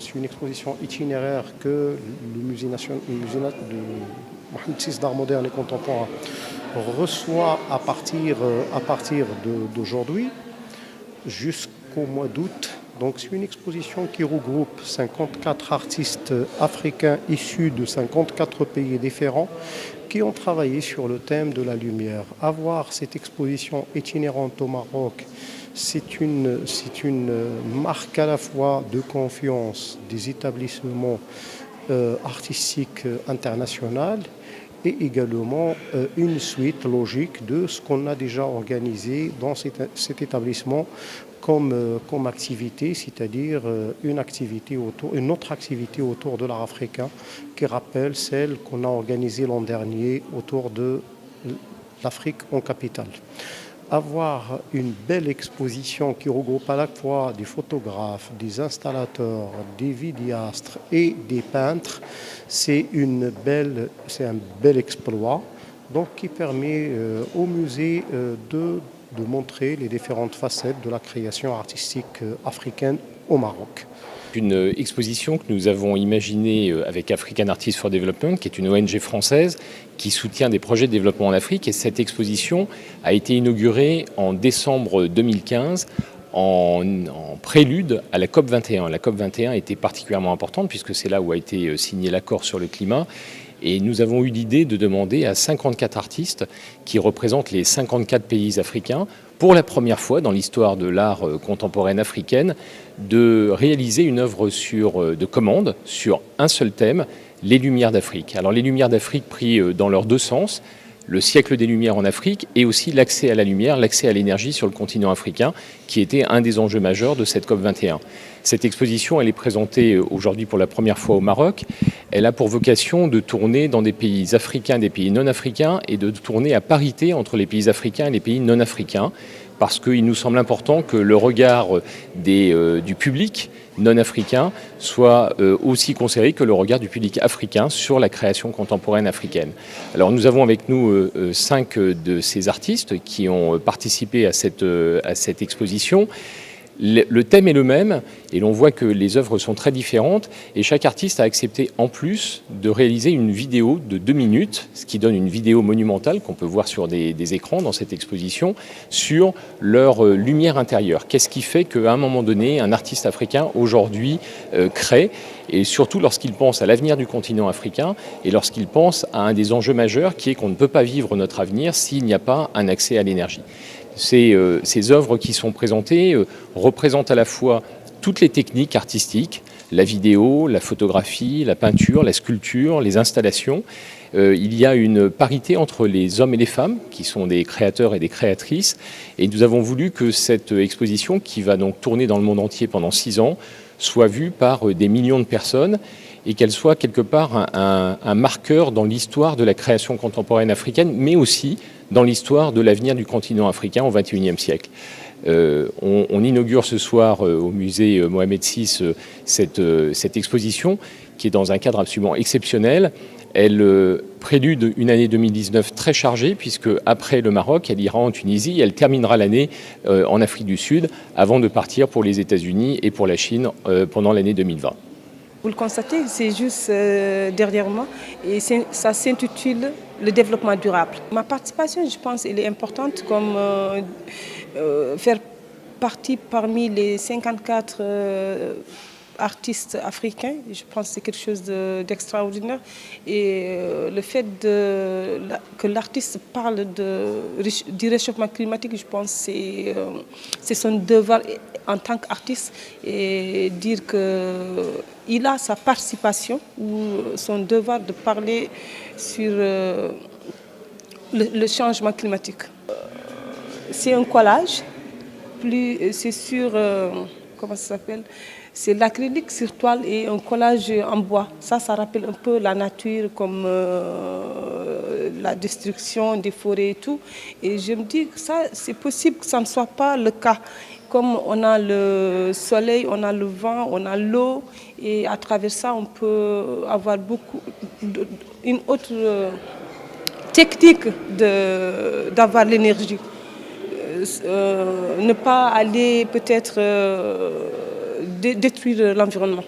C'est une exposition itinéraire que le musée national de Mohamed VI d'art moderne et contemporain reçoit à partir d'aujourd'hui jusqu'au mois d'août. Donc c'est une exposition qui regroupe 54 artistes africains issus de 54 pays différents qui ont travaillé sur le thème de la lumière. Avoir cette exposition itinérante au Maroc, c'est une marque à la fois de confiance des établissements artistiques internationaux et également une suite logique de ce qu'on a déjà organisé dans cet établissement comme activité, c'est-à-dire une autre activité autour de l'art africain qui rappelle celle qu'on a organisée l'an dernier autour de l'Afrique en capitale. Avoir une belle exposition qui regroupe à la fois des photographes, des installateurs, des vidéastes et des peintres, c'est un bel exploit donc, qui permet au musée de montrer les différentes facettes de la création artistique africaine au Maroc. Une exposition que nous avons imaginée avec African Artists for Development, qui est une ONG française qui soutient des projets de développement en Afrique. Et cette exposition a été inaugurée en décembre 2015 en prélude à la COP21. La COP21 était particulièrement importante puisque c'est là où a été signé l'accord sur le climat. Et nous avons eu l'idée de demander à 54 artistes qui représentent les 54 pays africains, pour la première fois dans l'histoire de l'art contemporain africaine, de réaliser une œuvre de commande sur un seul thème, les Lumières d'Afrique. Alors les Lumières d'Afrique pris dans leurs deux sens, le siècle des Lumières en Afrique et aussi l'accès à la lumière, l'accès à l'énergie sur le continent africain, qui était un des enjeux majeurs de cette COP21. Cette exposition, elle est présentée aujourd'hui pour la première fois au Maroc. Elle a pour vocation de tourner dans des pays africains, des pays non africains, et de tourner à parité entre les pays africains et les pays non africains, parce qu'il nous semble important que le regard du public non africain soit aussi considéré que le regard du public africain sur la création contemporaine africaine. Alors nous avons avec nous 5 de ces artistes qui ont participé à cette exposition. Le thème est le même et l'on voit que les œuvres sont très différentes et chaque artiste a accepté en plus de réaliser une vidéo de 2 minutes, ce qui donne une vidéo monumentale qu'on peut voir sur des écrans dans cette exposition, sur leur lumière intérieure. Qu'est-ce qui fait qu'à un moment donné, un artiste africain aujourd'hui crée, et surtout lorsqu'il pense à l'avenir du continent africain et lorsqu'il pense à un des enjeux majeurs qui est qu'on ne peut pas vivre notre avenir s'il n'y a pas un accès à l'énergie. Ces œuvres qui sont présentées représentent à la fois toutes les techniques artistiques, la vidéo, la photographie, la peinture, la sculpture, les installations. Il y a une parité entre les hommes et les femmes, qui sont des créateurs et des créatrices. Et nous avons voulu que cette exposition, qui va donc tourner dans le monde entier pendant 6 ans, soit vue par des millions de personnes et qu'elle soit quelque part un marqueur dans l'histoire de la création contemporaine africaine, mais aussi dans l'histoire de l'avenir du continent africain au XXIe siècle. On inaugure ce soir au musée Mohamed VI cette exposition qui est dans un cadre absolument exceptionnel. Elle prélude une année 2019 très chargée puisque après le Maroc, elle ira en Tunisie et elle terminera l'année en Afrique du Sud avant de partir pour les États-Unis et pour la Chine pendant l'année 2020. Vous le constatez, c'est juste derrière moi et ça s'intitule « Le développement durable ». Ma participation, je pense, elle est importante comme faire partie parmi les 54 artistes africains. Je pense que c'est quelque chose d'extraordinaire. Et le fait que l'artiste parle du réchauffement climatique, je pense que c'est son devoir en tant qu'artiste et dire qu'il a sa participation ou son devoir de parler sur le changement climatique. C'est un collage, c'est sur, comment ça s'appelle ? C'est l'acrylique sur toile et un collage en bois. Ça rappelle un peu la nature comme la destruction des forêts et tout. Et je me dis que ça, c'est possible que ça ne soit pas le cas. Comme on a le soleil, on a le vent, on a l'eau, et à travers ça, on peut avoir une autre technique d'avoir l'énergie. Ne pas aller peut-être détruire l'environnement.